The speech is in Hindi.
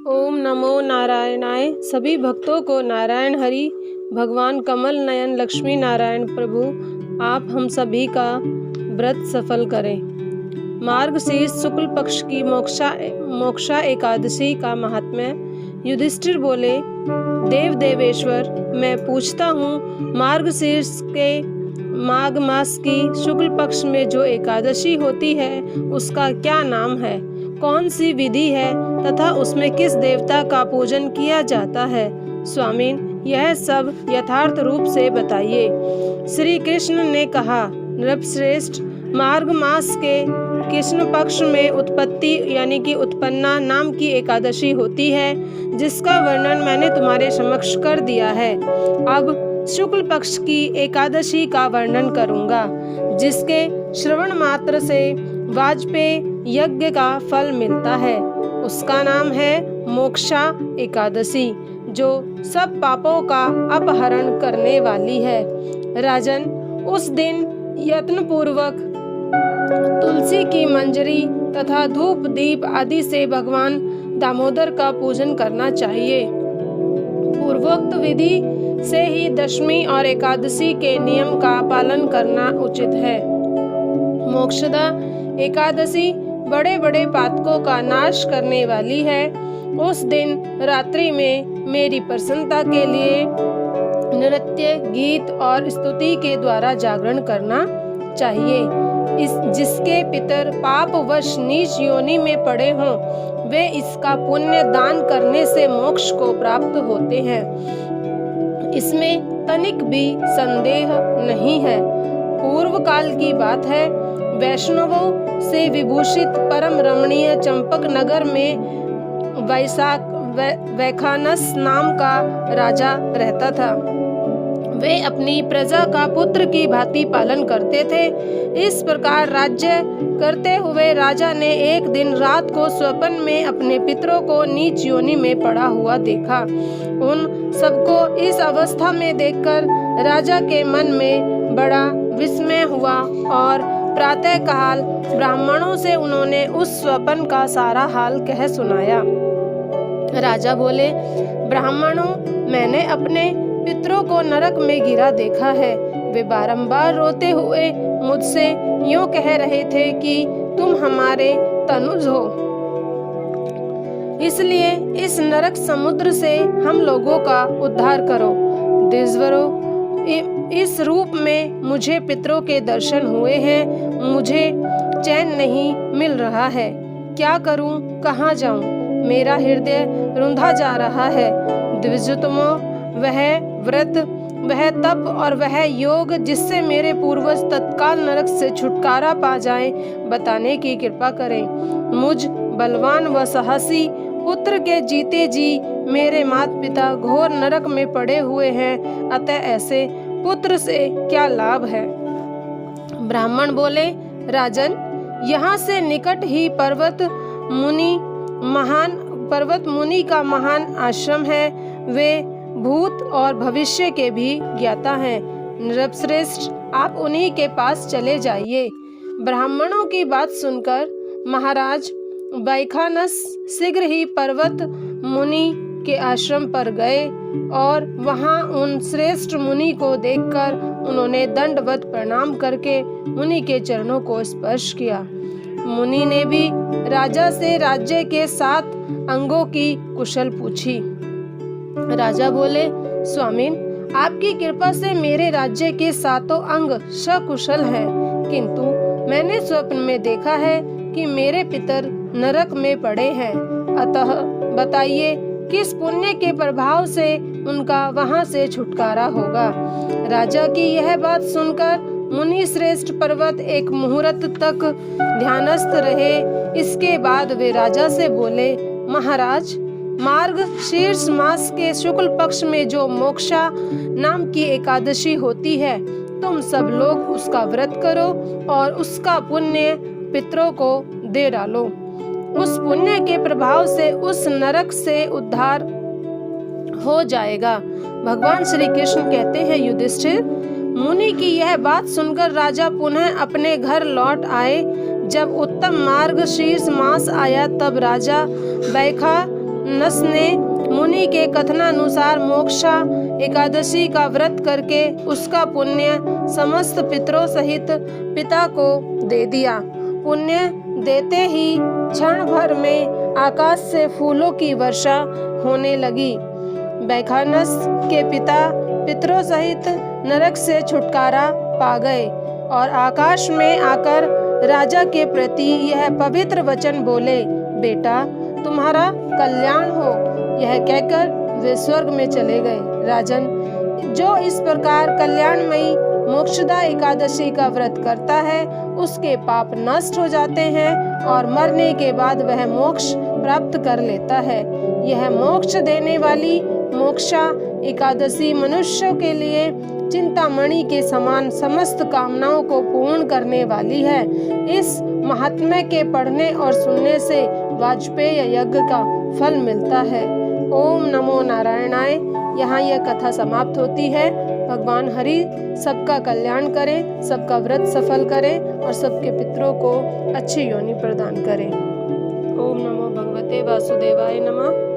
ओम नमो नारायणाय। सभी भक्तों को नारायण हरि, भगवान कमल नयन लक्ष्मी नारायण प्रभु आप हम सभी का व्रत सफल करें। मार्गशीर्ष शुक्ल पक्ष की मोक्षा एकादशी का महात्म्य। युधिष्ठिर बोले, देव देवेश्वर, मैं पूछता हूँ, मार्गशीर्ष के माघ मास की शुक्ल पक्ष में जो एकादशी होती है उसका क्या नाम है, कौन सी विधि है तथा उसमें किस देवता का पूजन किया जाता है? स्वामीन, यह सब यथार्थ रूप से बताइए। श्री कृष्ण ने कहा, नृपश्रेष्ठ, मार्ग मास के कृष्ण पक्ष में उत्पत्ति यानी कि उत्पन्ना नाम की एकादशी होती है, जिसका वर्णन मैंने तुम्हारे समक्ष कर दिया है। अब शुक्ल पक्ष की एकादशी का वर्णन करूंगा, जिसके श्रवण मात्र से वाजपेय यज्ञ का फल मिलता है। उसका नाम है मोक्षा एकादशी, जो सब पापों का अपहरण करने वाली है। राजन, उस दिन यत्न पूर्वक तुलसी की मंजरी तथा धूप दीप आदि से भगवान दामोदर का पूजन करना चाहिए। पूर्वोक्त विधि से ही दशमी और एकादशी के नियम का पालन करना उचित है। मोक्षदा एकादशी बड़े बड़े पातकों का नाश करने वाली है। उस दिन रात्रि में मेरी प्रसन्नता के लिए नृत्य, गीत और स्तुति के द्वारा जागरण करना चाहिए। जिसके पितर पापवश नीच योनि में पड़े हों, वे इसका पुण्य दान करने से मोक्ष को प्राप्त होते हैं। इसमें तनिक भी संदेह नहीं है। पूर्व काल की बात है, वैष्णवों से विभूषित परम रमणीय चंपक नगर में वैखानस नाम का राजा रहता था। वे अपनी प्रजा का पुत्र की भांति पालन करते थे। इस प्रकार राज्य करते हुए राजा ने एक दिन रात को स्वप्न में अपने पितरों को नीच योनि में पड़ा हुआ देखा। उन सबको इस अवस्था में देखकर राजा के मन में बड़ा विस्मय हुआ और प्रातः काल ब्राह्मणों से उन्होंने उस स्वप्न का सारा हाल कह सुनाया। राजा बोले, ब्राह्मणों, मैंने अपने पितरों को नरक में गिरा देखा है। वे बारंबार रोते हुए मुझसे यूं कह रहे थे कि तुम हमारे तनुज हो, इसलिए इस नरक समुद्र से हम लोगों का उद्धार करो। द्विजवरों, इस रूप में मुझे पितरों के दर्शन हुए हैं। मुझे चैन नहीं मिल रहा है। क्या करूं, कहाँ जाऊं? मेरा हृदय रुंधा जा रहा है। द्विजोत्तमों, वह व्रत, वह तप और वह योग जिससे मेरे पूर्वज तत्काल नरक से छुटकारा पा जाएं, बताने की कृपा करें। मुझ बलवान व साहसी पुत्र के जीते जी मेरे माता पिता घोर नरक में पड़े हुए हैं, अतः ऐसे पुत्र से क्या लाभ है? ब्राह्मण बोले, राजन, यहाँ से निकट ही पर्वत मुनि का महान आश्रम है। वे भूत और भविष्य के भी ज्ञाता हैं। नृपश्रेष्ठ, आप उन्हीं के पास चले जाइए। ब्राह्मणों की बात सुनकर महाराज वैखानस शीघ्र ही पर्वत मुनि के आश्रम पर गए और वहां उन श्रेष्ठ मुनि को देखकर उन्होंने दंडवत प्रणाम करके मुनि के चरणों को स्पर्श किया। मुनि ने भी राजा से राज्य के 7 अंगों की कुशल पूछी। राजा बोले, स्वामीन, आपकी कृपा से मेरे राज्य के 7 अंग सकुशल हैं, किंतु मैंने स्वप्न में देखा है कि मेरे पितर नरक में पड़े हैं। अतः बताइए, किस पुण्य के प्रभाव से उनका वहां से छुटकारा होगा? राजा की यह बात सुनकर मुनि श्रेष्ठ पर्वत एक मुहूर्त तक ध्यानस्थ रहे। इसके बाद वे राजा से बोले, महाराज, मार्ग शीर्ष मास के शुक्ल पक्ष में जो मोक्षा नाम की एकादशी होती है, तुम सब लोग उसका व्रत करो और उसका पुण्य पितरों को दे डालो। उस पुण्य के प्रभाव से उस नरक से उद्धार हो जाएगा। भगवान श्री कृष्ण कहते हैं, युधिष्ठिर, मुनि की यह बात सुनकर राजा पुनः अपने घर लौट आए। जब उत्तम मार्ग शीर्ष मास आया, तब राजा नस ने मुनि के कथनानुसार मोक्षा एकादशी का व्रत करके उसका पुण्य समस्त पितरों सहित पिता को दे दिया। पुण्य देते ही क्षण भर में आकाश से फूलों की वर्षा होने लगी। बैखानस के पिता पितरों सहित नरक से छुटकारा पा गए और आकाश में आकर राजा के प्रति यह पवित्र वचन बोले, बेटा तुम्हारा कल्याण हो। यह कहकर वे स्वर्ग में चले गए। राजन, जो इस प्रकार कल्याणमयी मोक्षदा एकादशी का व्रत करता है उसके पाप नष्ट हो जाते हैं और मरने के बाद वह मोक्ष प्राप्त कर लेता है। यह मोक्ष देने वाली मोक्षा एकादशी मनुष्यों के लिए चिंतामणि के समान समस्त कामनाओं को पूर्ण करने वाली है। इस महात्म्य के पढ़ने और सुनने से वाजपेय यज्ञ का फल मिलता है। ओम नमो नारायणाय। यहाँ यह कथा समाप्त होती है। भगवान हरि सबका कल्याण करें, सबका व्रत सफल करें और सबके पितरों को अच्छी योनि प्रदान करें। ओम नमो भगवते वासुदेवाय नमः।